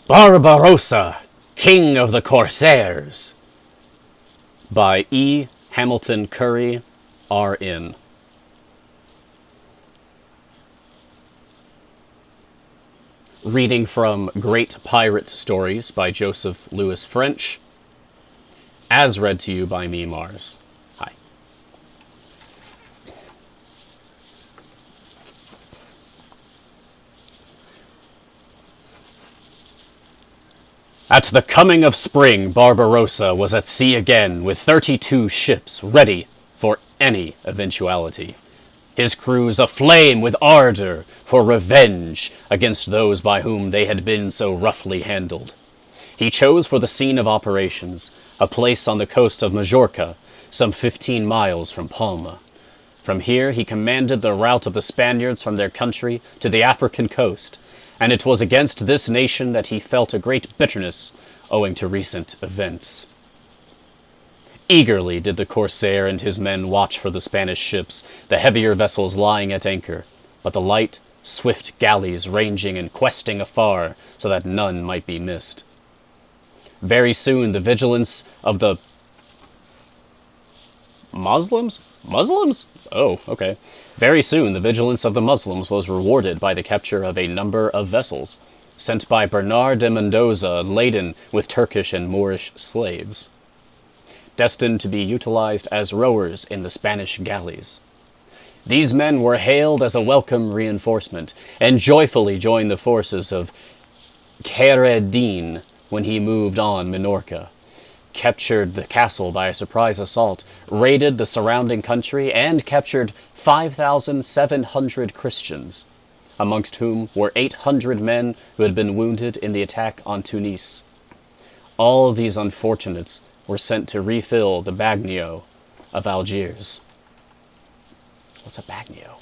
Barbarossa, King of the Corsairs, by E. Hamilton Curry, R.N. Reading from Great Pirate Stories by Joseph Louis French, as read to you by me, Mars. Hi. At the coming of spring, Barbarossa was at sea again with 32 ships ready for any eventuality. His crews aflame with ardor for revenge against those by whom they had been so roughly handled. He chose for the scene of operations a place on the coast of Majorca, some 15 miles from Palma. From here he commanded the route of the Spaniards from their country to the African coast, and it was against this nation that he felt a great bitterness owing to recent events. Eagerly did the Corsair and his men watch for the Spanish ships, the heavier vessels lying at anchor, but the light, swift galleys ranging and questing afar so that none might be missed. Very soon the vigilance of the Muslims? Oh, okay. Very soon the vigilance of the Muslims was rewarded by the capture of a number of vessels, sent by Bernard de Mendoza laden with Turkish and Moorish slaves, destined to be utilized as rowers in the Spanish galleys. These men were hailed as a welcome reinforcement, and joyfully joined the forces of Khaireddin when he moved on Minorca, captured the castle by a surprise assault, raided the surrounding country, and captured 5,700 Christians, amongst whom were 800 men who had been wounded in the attack on Tunis. All these unfortunates were sent to refill the bagnio of Algiers. What's a bagnio?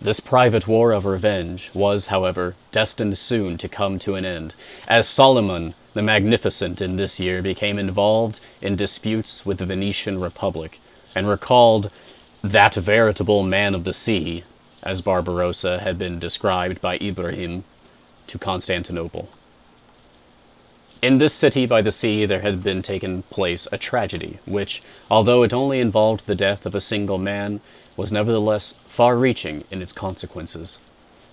This private war of revenge was, however, destined soon to come to an end, as Solomon the Magnificent in this year became involved in disputes with the Venetian Republic, and recalled that veritable man of the sea, as Barbarossa had been described by Ibrahim, to Constantinople. In this city by the sea there had been taken place a tragedy, which, although it only involved the death of a single man, was nevertheless far-reaching in its consequences.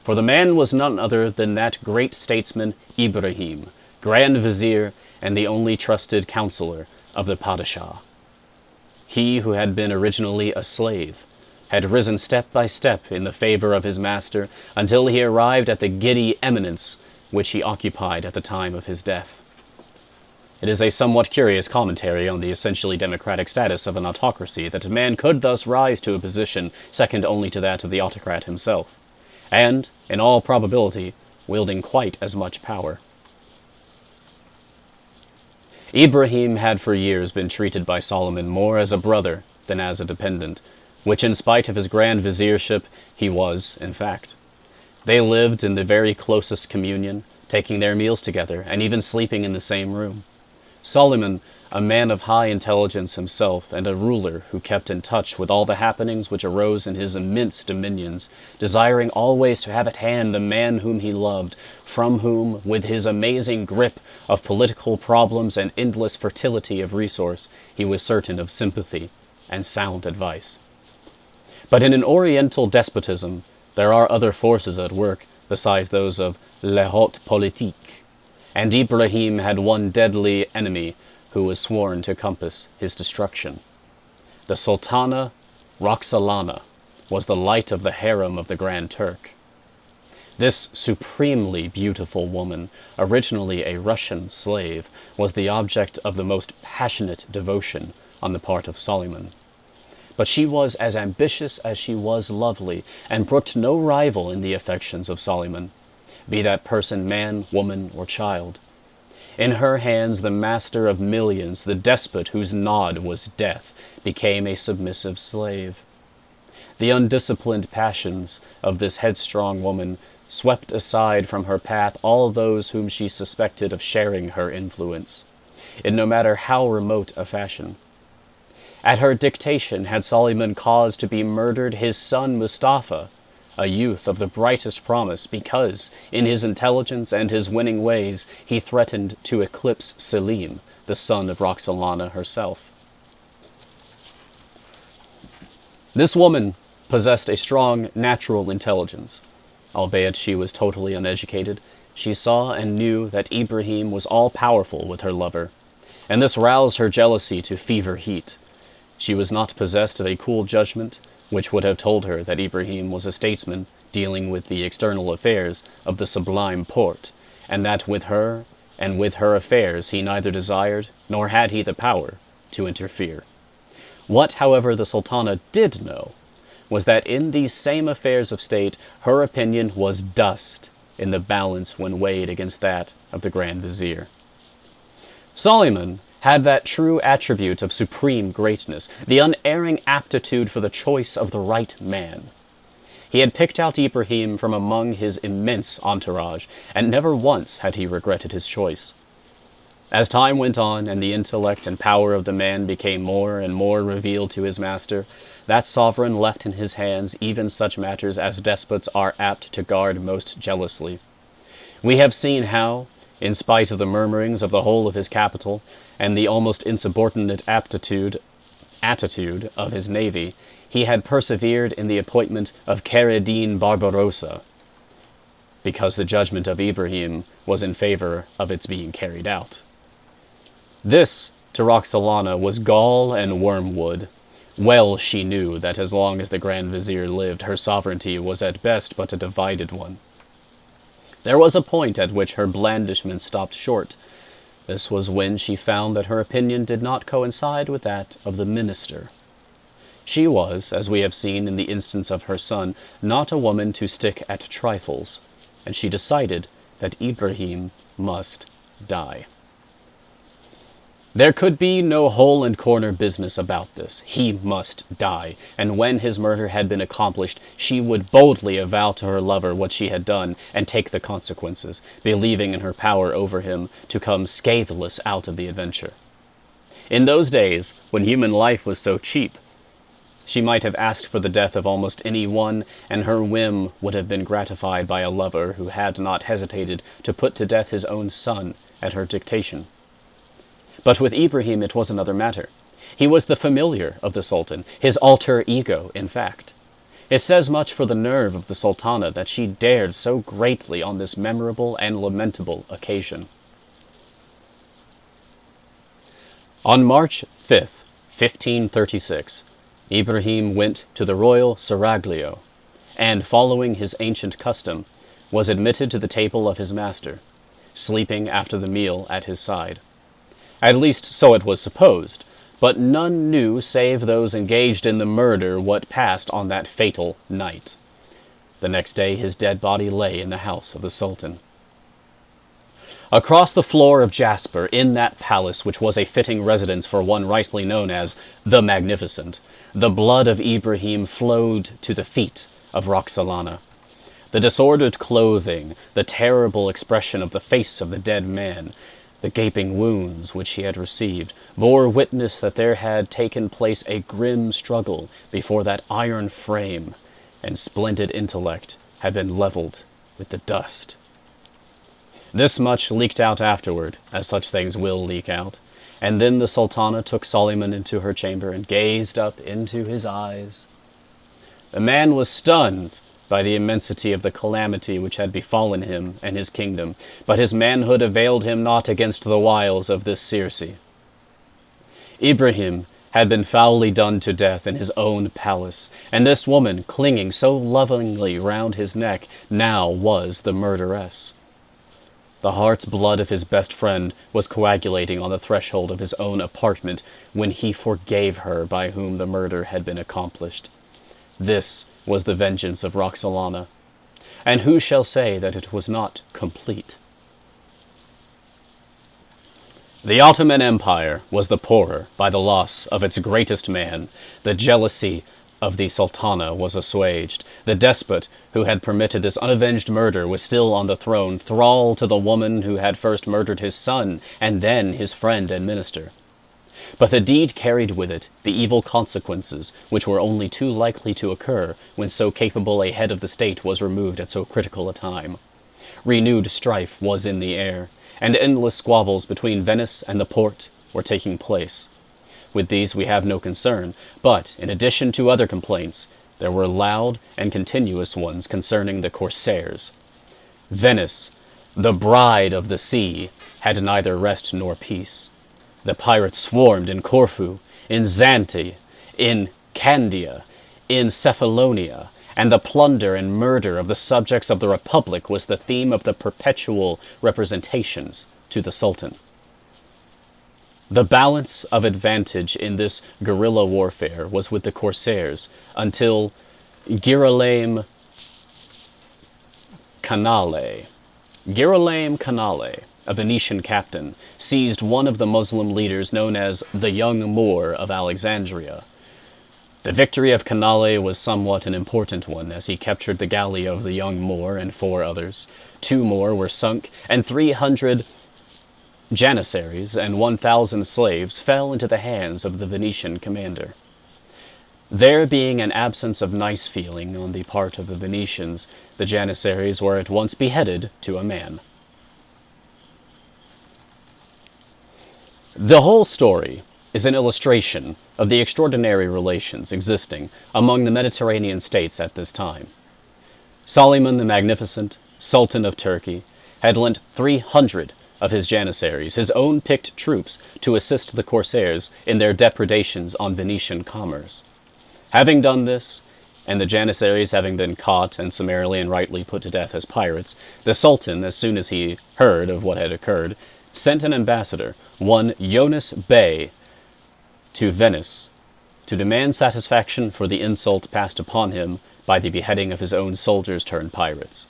For the man was none other than that great statesman Ibrahim, Grand Vizier and the only trusted counselor of the Padishah. He who had been originally a slave had risen step by step in the favor of his master until he arrived at the giddy eminence which he occupied at the time of his death. It is a somewhat curious commentary on the essentially democratic status of an autocracy that a man could thus rise to a position second only to that of the autocrat himself, and, in all probability, wielding quite as much power. Ibrahim had for years been treated by Solomon more as a brother than as a dependent, which in spite of his grand viziership he was, in fact. They lived in the very closest communion, taking their meals together, and even sleeping in the same room. Solomon, a man of high intelligence himself, and a ruler who kept in touch with all the happenings which arose in his immense dominions, desiring always to have at hand the man whom he loved, from whom, with his amazing grip of political problems and endless fertility of resource, he was certain of sympathy and sound advice. But in an oriental despotism, there are other forces at work besides those of la haute politique, and Ibrahim had one deadly enemy who was sworn to compass his destruction. The Sultana Roxalana was the light of the harem of the Grand Turk. This supremely beautiful woman, originally a Russian slave, was the object of the most passionate devotion on the part of Solomon. But she was as ambitious as she was lovely, and brooked no rival in the affections of Solomon, be that person man, woman, or child. In her hands the master of millions, the despot whose nod was death, became a submissive slave. The undisciplined passions of this headstrong woman swept aside from her path all those whom she suspected of sharing her influence, in no matter how remote a fashion. At her dictation had Solomon caused to be murdered his son Mustafa, a youth of the brightest promise, because, in his intelligence and his winning ways, he threatened to eclipse Selim, the son of Roxolana herself. This woman possessed a strong natural intelligence. Albeit she was totally uneducated, she saw and knew that Ibrahim was all-powerful with her lover, and this roused her jealousy to fever heat. She was not possessed of a cool judgment, which would have told her that Ibrahim was a statesman dealing with the external affairs of the Sublime Porte, and that with her and with her affairs he neither desired, nor had he the power, to interfere. What, however, the Sultana did know was that in these same affairs of state her opinion was dust in the balance when weighed against that of the Grand Vizier. Solomon had that true attribute of supreme greatness, the unerring aptitude for the choice of the right man. He had picked out Ibrahim from among his immense entourage, and never once had he regretted his choice. As time went on and the intellect and power of the man became more and more revealed to his master, that sovereign left in his hands even such matters as despots are apt to guard most jealously. We have seen how, in spite of the murmurings of the whole of his capital, and the almost insubordinate attitude of his navy, he had persevered in the appointment of Kheireddin Barbarossa, because the judgment of Ibrahim was in favor of its being carried out. This, to Roxolana, was gall and wormwood. Well she knew that as long as the Grand Vizier lived, her sovereignty was at best but a divided one. There was a point at which her blandishment stopped short. This was when she found that her opinion did not coincide with that of the minister. She was, as we have seen in the instance of her son, not a woman to stick at trifles, and she decided that Ibrahim must die. There could be no hole-and-corner business about this. He must die, and when his murder had been accomplished, she would boldly avow to her lover what she had done, and take the consequences, believing in her power over him to come scatheless out of the adventure. In those days, when human life was so cheap, she might have asked for the death of almost any one, and her whim would have been gratified by a lover who had not hesitated to put to death his own son at her dictation. But with Ibrahim it was another matter. He was the familiar of the Sultan, his alter ego, in fact. It says much for the nerve of the Sultana that she dared so greatly on this memorable and lamentable occasion. On March 5th, 1536, Ibrahim went to the royal seraglio, and, following his ancient custom, was admitted to the table of his master, sleeping after the meal at his side. At least so it was supposed, but none knew save those engaged in the murder what passed on that fatal night. The next day his dead body lay in the house of the Sultan. Across the floor of jasper, in that palace which was a fitting residence for one rightly known as the Magnificent, the blood of Ibrahim flowed to the feet of Roxolana. The disordered clothing, the terrible expression of the face of the dead man, the gaping wounds which he had received, bore witness that there had taken place a grim struggle before that iron frame, and splendid intellect had been levelled with the dust. This much leaked out afterward, as such things will leak out, and then the Sultana took Solomon into her chamber and gazed up into his eyes. The man was stunned by the immensity of the calamity which had befallen him and his kingdom, but his manhood availed him not against the wiles of this Circe. Ibrahim had been foully done to death in his own palace, and this woman, clinging so lovingly round his neck, now was the murderess. The heart's blood of his best friend was coagulating on the threshold of his own apartment when he forgave her by whom the murder had been accomplished. This was the vengeance of Roxolana, and who shall say that it was not complete? The Ottoman Empire was the poorer by the loss of its greatest man. The jealousy of the Sultana was assuaged. The despot who had permitted this unavenged murder was still on the throne, thrall to the woman who had first murdered his son, and then his friend and minister. But the deed carried with it the evil consequences which were only too likely to occur when so capable a head of the state was removed at so critical a time. Renewed strife was in the air, and endless squabbles between Venice and the Porte were taking place. With these we have no concern, but in addition to other complaints, there were loud and continuous ones concerning the Corsairs. Venice, the bride of the sea, had neither rest nor peace. The pirates swarmed in Corfu, in Zante, in Candia, in Cephalonia, and the plunder and murder of the subjects of the Republic was the theme of the perpetual representations to the Sultan. The balance of advantage in this guerrilla warfare was with the Corsairs until Girolame Canale, a Venetian captain, seized one of the Muslim leaders known as the Young Moor of Alexandria. The victory of Canale was somewhat an important one, as he captured the galley of the Young Moor and 4 others. 2 more were sunk, and 300 Janissaries and 1,000 slaves fell into the hands of the Venetian commander. There being an absence of nice feeling on the part of the Venetians, the Janissaries were at once beheaded to a man. The whole story is an illustration of the extraordinary relations existing among the Mediterranean states at this time. Suleiman the Magnificent, Sultan of Turkey, had lent 300 of his Janissaries, his own picked troops, to assist the Corsairs in their depredations on Venetian commerce. Having done this, and the Janissaries having been caught and summarily and rightly put to death as pirates, the Sultan, as soon as he heard of what had occurred, sent an ambassador, one Yunus Bey, to Venice, to demand satisfaction for the insult passed upon him by the beheading of his own soldiers turned pirates.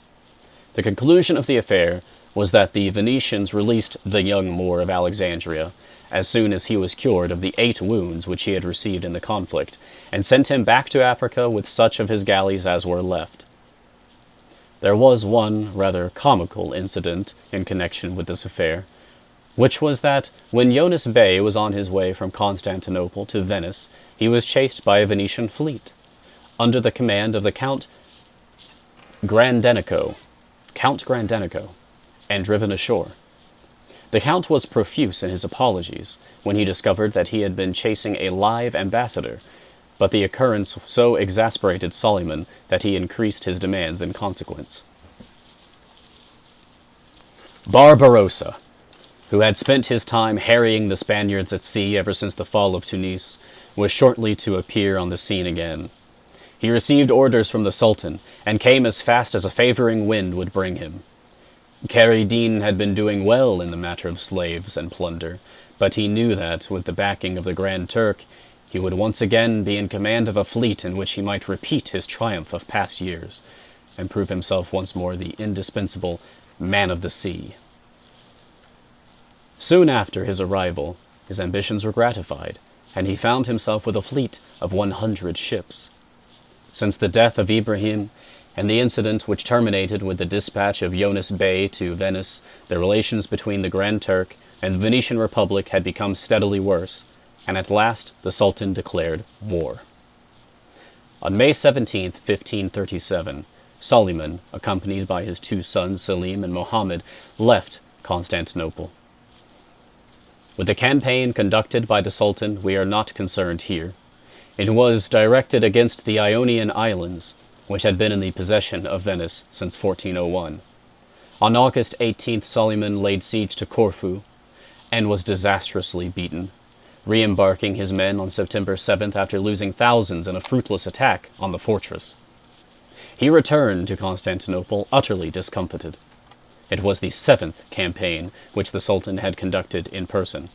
The conclusion of the affair was that the Venetians released the Young Moor of Alexandria as soon as he was cured of the 8 wounds which he had received in the conflict, and sent him back to Africa with such of his galleys as were left. There was one rather comical incident in connection with this affair, which was that when Yunus Bey was on his way from Constantinople to Venice, he was chased by a Venetian fleet, under the command of the Count Grandenico, and driven ashore. The Count was profuse in his apologies when he discovered that he had been chasing a live ambassador, but the occurrence so exasperated Suleiman that he increased his demands in consequence. Barbarossa, who had spent his time harrying the Spaniards at sea ever since the fall of Tunis, was shortly to appear on the scene again. He received orders from the Sultan, and came as fast as a favoring wind would bring him. Kheireddin had been doing well in the matter of slaves and plunder, but he knew that, with the backing of the Grand Turk, he would once again be in command of a fleet in which he might repeat his triumph of past years, and prove himself once more the indispensable man of the sea. Soon after his arrival, his ambitions were gratified, and he found himself with a fleet of 100 ships. Since the death of Ibrahim, and the incident which terminated with the dispatch of Yunus Bey to Venice, the relations between the Grand Turk and the Venetian Republic had become steadily worse, and at last the Sultan declared war. On May 17, 1537, Suleiman, accompanied by his 2 sons Selim and Mohammed, left Constantinople. With the campaign conducted by the Sultan, we are not concerned here. It was directed against the Ionian Islands, which had been in the possession of Venice since 1401. On August 18th, Suleiman laid siege to Corfu, and was disastrously beaten, re-embarking his men on September 7th after losing thousands in a fruitless attack on the fortress. He returned to Constantinople utterly discomfited. It was the 7th campaign which the Sultan had conducted in person,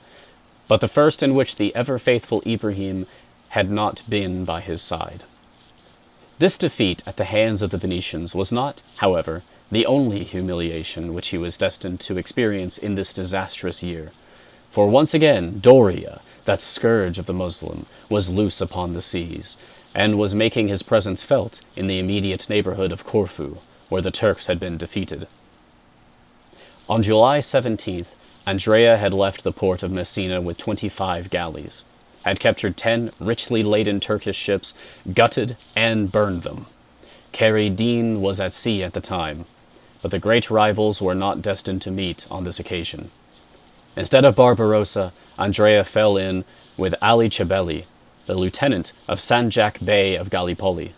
but the first in which the ever-faithful Ibrahim had not been by his side. This defeat at the hands of the Venetians was not, however, the only humiliation which he was destined to experience in this disastrous year, for once again Doria, that scourge of the Muslim, was loose upon the seas, and was making his presence felt in the immediate neighborhood of Corfu, where the Turks had been defeated. On July 17th, Andrea had left the port of Messina with 25 galleys, had captured 10 richly laden Turkish ships, gutted and burned them. Caridine was at sea at the time, but the great rivals were not destined to meet on this occasion. Instead of Barbarossa, Andrea fell in with Ali Cebelli, the lieutenant of Sanjak Bey of Gallipoli.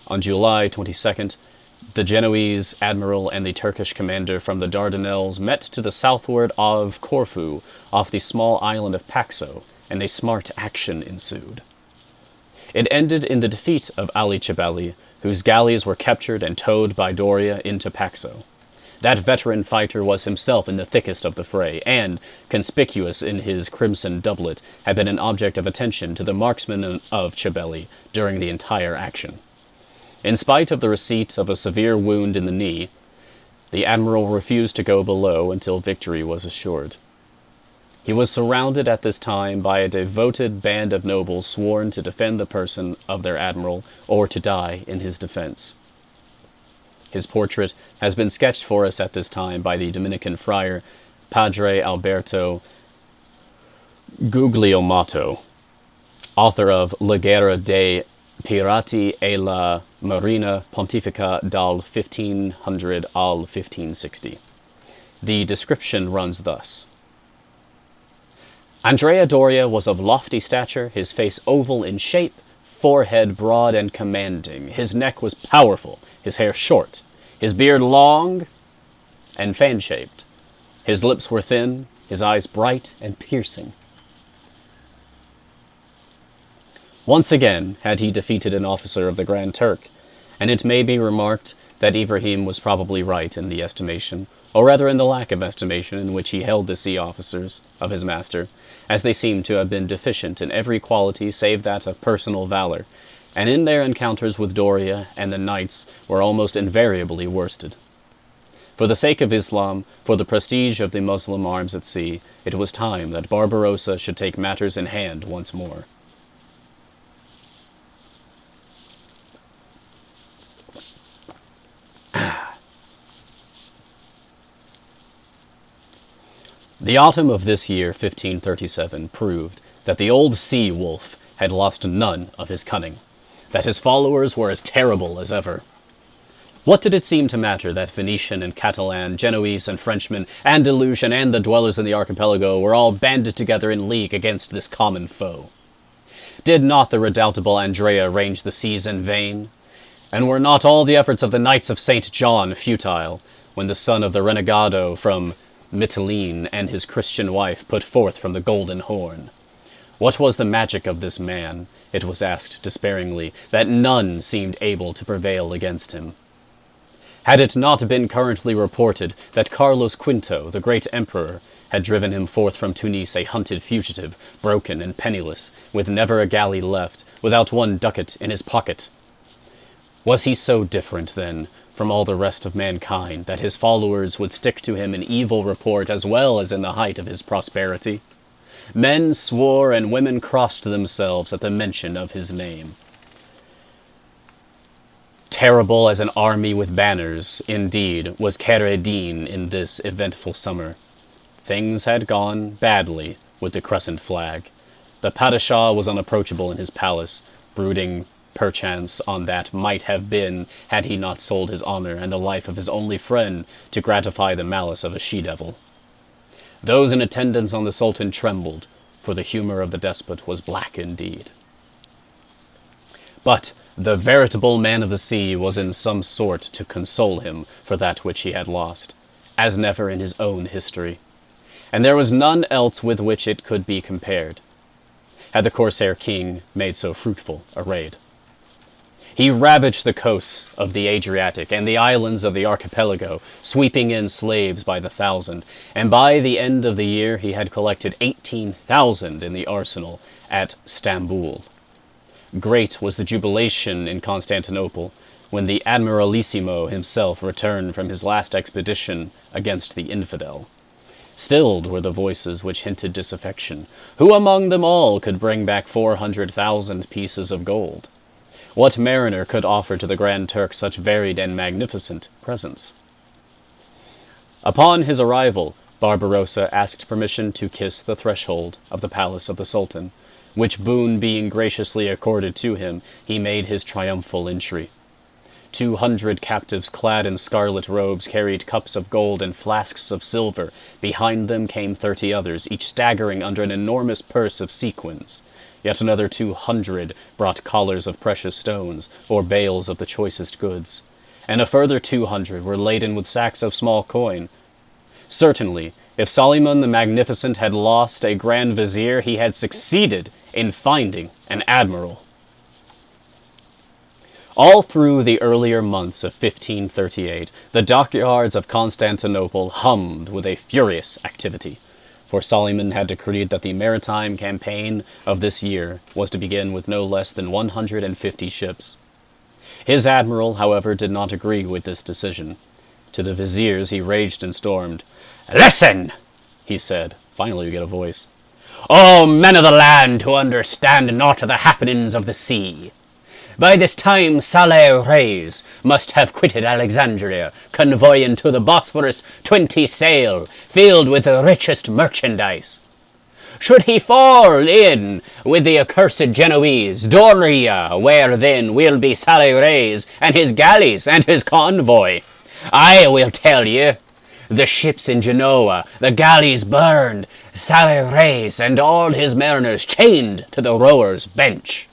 On July 22nd, the Genoese admiral and the Turkish commander from the Dardanelles met to the southward of Corfu, off the small island of Paxo, and a smart action ensued. It ended in the defeat of Ali Cebelli, whose galleys were captured and towed by Doria into Paxo. That veteran fighter was himself in the thickest of the fray, and, conspicuous in his crimson doublet, had been an object of attention to the marksmen of Cebelli during the entire action. In spite of the receipt of a severe wound in the knee, the admiral refused to go below until victory was assured. He was surrounded at this time by a devoted band of nobles sworn to defend the person of their admiral or to die in his defense. His portrait has been sketched for us at this time by the Dominican friar Padre Alberto Guglielmato, author of La Guerra dei Pirati e la Marina Pontifica dal 1500 al 1560. The description runs thus. Andrea Doria was of lofty stature, his face oval in shape, forehead broad and commanding. His neck was powerful, his hair short, his beard long and fan-shaped. His lips were thin, his eyes bright and piercing. Once again had he defeated an officer of the Grand Turk, and it may be remarked that Ibrahim was probably right in the estimation, or rather in the lack of estimation in which he held the sea officers of his master, as they seemed to have been deficient in every quality save that of personal valor, and in their encounters with Doria and the knights were almost invariably worsted. For the sake of Islam, for the prestige of the Muslim arms at sea, it was time that Barbarossa should take matters in hand once more. The autumn of this year, 1537, proved that the old sea-wolf had lost none of his cunning, that his followers were as terrible as ever. What did it seem to matter that Venetian and Catalan, Genoese and Frenchmen, Andalusian and the dwellers in the archipelago were all banded together in league against this common foe? Did not the redoubtable Andrea range the seas in vain? And were not all the efforts of the Knights of St. John futile, when the son of the renegado from Mytilene and his Christian wife put forth from the Golden Horn? What was the magic of this man, it was asked despairingly, that none seemed able to prevail against him? Had it not been currently reported that Carlos Quinto, the great emperor, had driven him forth from Tunis a hunted fugitive, broken and penniless, with never a galley left, without one ducat in his pocket? Was he so different, then, from all the rest of mankind, that his followers would stick to him in evil report as well as in the height of his prosperity? Men swore and women crossed themselves at the mention of his name. Terrible as an army with banners, indeed, was Caridine in this eventful summer. Things had gone badly with the crescent flag. The Padishah was unapproachable in his palace, brooding perchance on that might have been had he not sold his honor and the life of his only friend to gratify the malice of a she-devil. Those in attendance on the Sultan trembled, for the humor of the despot was black indeed. But the veritable man of the sea was in some sort to console him for that which he had lost, as never in his own history, and there was none else with which it could be compared, had the Corsair king made so fruitful a raid. He ravaged the coasts of the Adriatic and the islands of the archipelago, sweeping in slaves by the thousand, and by the end of the year he had collected 18,000 in the arsenal at Stamboul. Great was the jubilation in Constantinople when the Admiralissimo himself returned from his last expedition against the infidel. Stilled were the voices which hinted disaffection. Who among them all could bring back 400,000 pieces of gold? What mariner could offer to the Grand Turk such varied and magnificent presents? Upon his arrival, Barbarossa asked permission to kiss the threshold of the palace of the Sultan, which boon being graciously accorded to him, he made his triumphal entry. 200 captives clad in scarlet robes carried cups of gold and flasks of silver. Behind them came 30 others, each staggering under an enormous purse of sequins. Yet another 200 brought collars of precious stones, or bales of the choicest goods. And a further 200 were laden with sacks of small coin. Certainly, if Suleiman the Magnificent had lost a Grand Vizier, he had succeeded in finding an admiral. All through the earlier months of 1538, the dockyards of Constantinople hummed with a furious activity, for Suleiman had decreed that the maritime campaign of this year was to begin with no less than 150 ships. His admiral, however, did not agree with this decision. To the viziers he raged and stormed. "Listen," he said. Finally we get a voice. "O men of the land who understand not of the happenings of the sea! By this time Saleh Reis must have quitted Alexandria, convoying to the Bosphorus 20 sail, filled with the richest merchandise. Should he fall in with the accursed Genoese, Doria, where then will be Saleh Reis and his galleys and his convoy? I will tell you, the ships in Genoa, the galleys burned, Saleh Reis and all his mariners chained to the rowers' bench."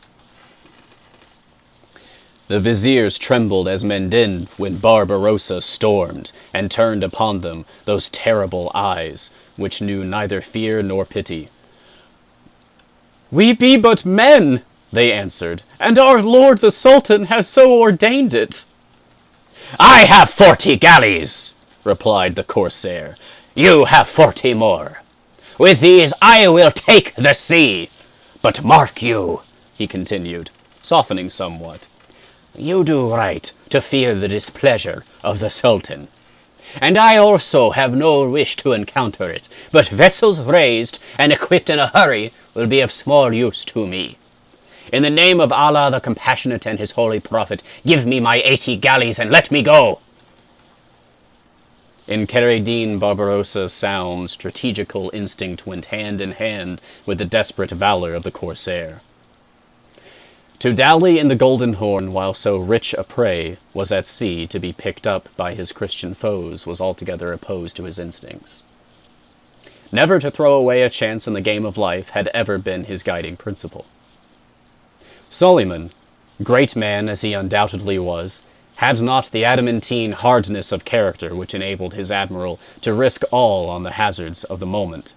The viziers trembled as men did when Barbarossa stormed, and turned upon them those terrible eyes, which knew neither fear nor pity. "We be but men," they answered, "and our lord the Sultan has so ordained it." "I have 40 galleys," replied the Corsair. "You have 40 more. With these I will take the sea. But mark you," he continued, softening somewhat, "you do right to fear the displeasure of the Sultan. And I also have no wish to encounter it, but vessels raised and equipped in a hurry will be of small use to me. In the name of Allah the Compassionate and his holy prophet, give me my 80 galleys and let me go." In Kheireddin Barbarossa's sound, strategical instinct went hand in hand with the desperate valor of the Corsair. To dally in the Golden Horn while so rich a prey was at sea to be picked up by his Christian foes was altogether opposed to his instincts. Never to throw away a chance in the game of life had ever been his guiding principle. Suleiman, great man as he undoubtedly was, had not the adamantine hardness of character which enabled his admiral to risk all on the hazards of the moment.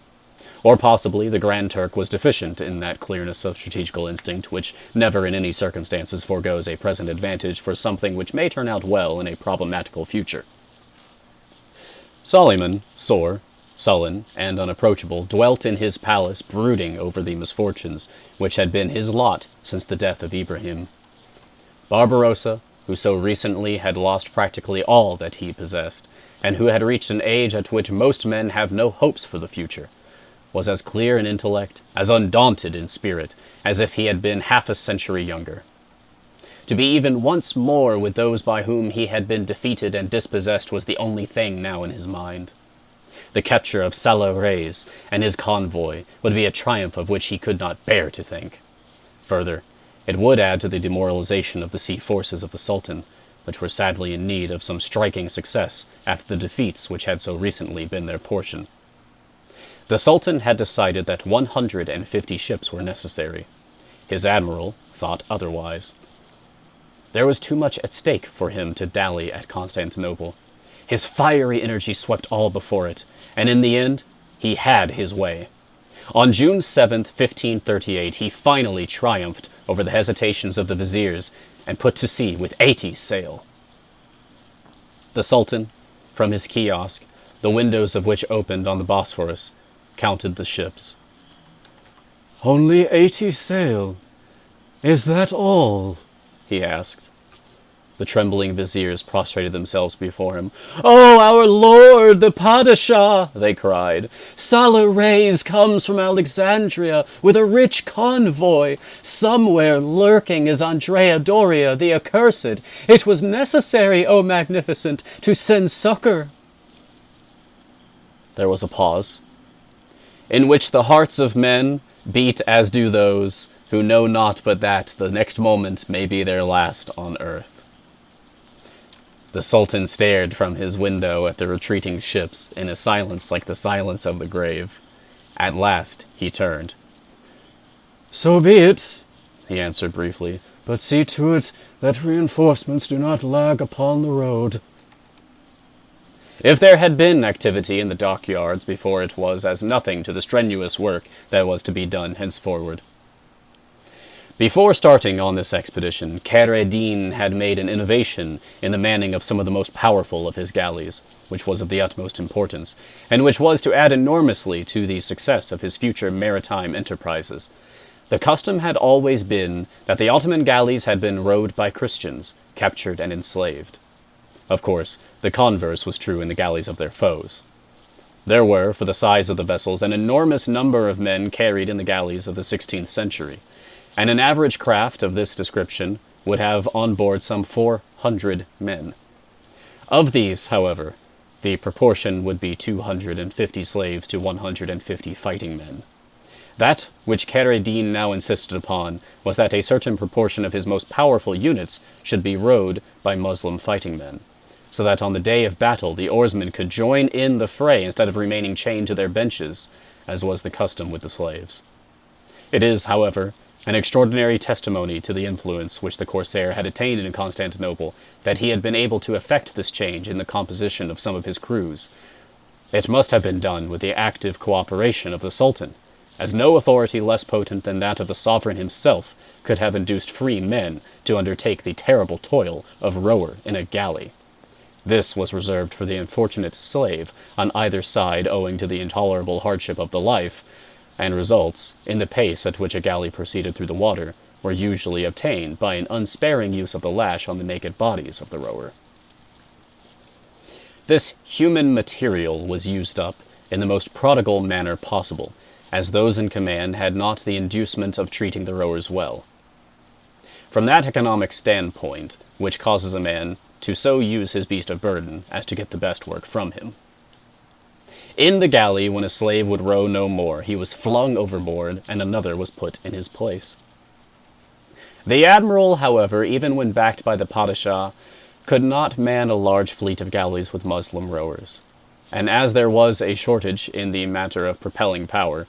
Or possibly the Grand Turk was deficient in that clearness of strategical instinct which never in any circumstances forgoes a present advantage for something which may turn out well in a problematical future. Suleiman, sore, sullen, and unapproachable, dwelt in his palace brooding over the misfortunes which had been his lot since the death of Ibrahim. Barbarossa, who so recently had lost practically all that he possessed, and who had reached an age at which most men have no hopes for the future, was as clear in intellect, as undaunted in spirit, as if he had been half a century younger. To be even once more with those by whom he had been defeated and dispossessed was the only thing now in his mind. The capture of Saleh Reis and his convoy would be a triumph of which he could not bear to think. Further, it would add to the demoralization of the sea forces of the Sultan, which were sadly in need of some striking success after the defeats which had so recently been their portion. The Sultan had decided that 150 ships were necessary. His admiral thought otherwise. There was too much at stake for him to dally at Constantinople. His fiery energy swept all before it, and in the end, he had his way. On June 7th, 1538, he finally triumphed over the hesitations of the viziers and put to sea with 80 sail. The Sultan, from his kiosk, the windows of which opened on the Bosphorus, counted the ships. "Only 80 sail? Is that all?" he asked. The trembling viziers prostrated themselves before him. "Oh, our lord, the Padishah!" they cried. "Saleh Reis comes from Alexandria with a rich convoy. Somewhere lurking is Andrea Doria, the accursed. It was necessary, O Magnificent, to send succor." There was a pause, in which the hearts of men beat as do those who know not but that the next moment may be their last on earth. The Sultan stared from his window at the retreating ships in a silence like the silence of the grave. At last he turned. "So be it," he answered briefly, "but see to it that reinforcements do not lag upon the road." If there had been activity in the dockyards before, it was as nothing to the strenuous work that was to be done henceforward. Before starting on this expedition, Kheyr ed-Din had made an innovation in the manning of some of the most powerful of his galleys, which was of the utmost importance, and which was to add enormously to the success of his future maritime enterprises. The custom had always been that the Ottoman galleys had been rowed by Christians, captured and enslaved. Of course, the converse was true in the galleys of their foes. There were, for the size of the vessels, an enormous number of men carried in the galleys of the 16th century, and an average craft of this description would have on board some 400 men. Of these, however, the proportion would be 250 slaves to 150 fighting men. That which Kheyr ed-Din now insisted upon was that a certain proportion of his most powerful units should be rowed by Muslim fighting men, so that on the day of battle the oarsmen could join in the fray instead of remaining chained to their benches, as was the custom with the slaves. It is, however, an extraordinary testimony to the influence which the Corsair had attained in Constantinople that he had been able to effect this change in the composition of some of his crews. It must have been done with the active cooperation of the Sultan, as no authority less potent than that of the sovereign himself could have induced free men to undertake the terrible toil of rower in a galley. This was reserved for the unfortunate slave on either side, owing to the intolerable hardship of the life, and results, in the pace at which a galley proceeded through the water, were usually obtained by an unsparing use of the lash on the naked bodies of the rower. This human material was used up in the most prodigal manner possible, as those in command had not the inducement of treating the rowers well. From that economic standpoint, which causes a man to so use his beast of burden as to get the best work from him. In the galley, when a slave would row no more, he was flung overboard, and another was put in his place. The admiral, however, even when backed by the Padishah, could not man a large fleet of galleys with Muslim rowers, and as there was a shortage in the matter of propelling power,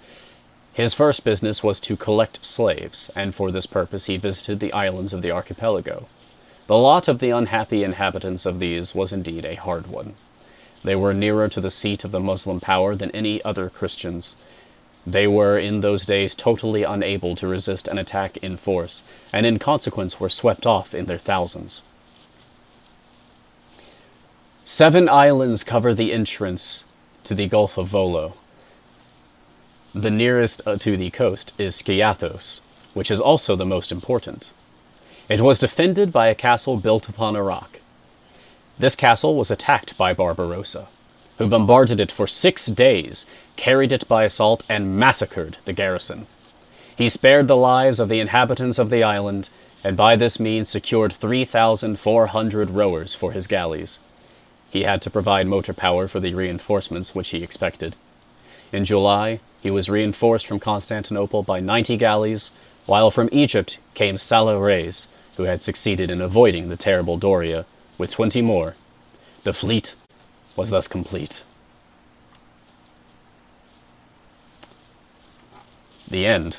his first business was to collect slaves, and for this purpose he visited the islands of the archipelago. The lot of the unhappy inhabitants of these was indeed a hard one. They were nearer to the seat of the Muslim power than any other Christians. They were in those days totally unable to resist an attack in force, and in consequence were swept off in their thousands. 7 islands cover the entrance to the Gulf of Volo. The nearest to the coast is Skiathos, which is also the most important. It was defended by a castle built upon a rock. This castle was attacked by Barbarossa, who bombarded it for 6 days, carried it by assault, and massacred the garrison. He spared the lives of the inhabitants of the island, and by this means secured 3,400 rowers for his galleys. He had to provide motor power for the reinforcements which he expected. In July, he was reinforced from Constantinople by 90 galleys, while from Egypt came Salah Reis, who had succeeded in avoiding the terrible Doria, with 20 more. The fleet was thus complete. The end.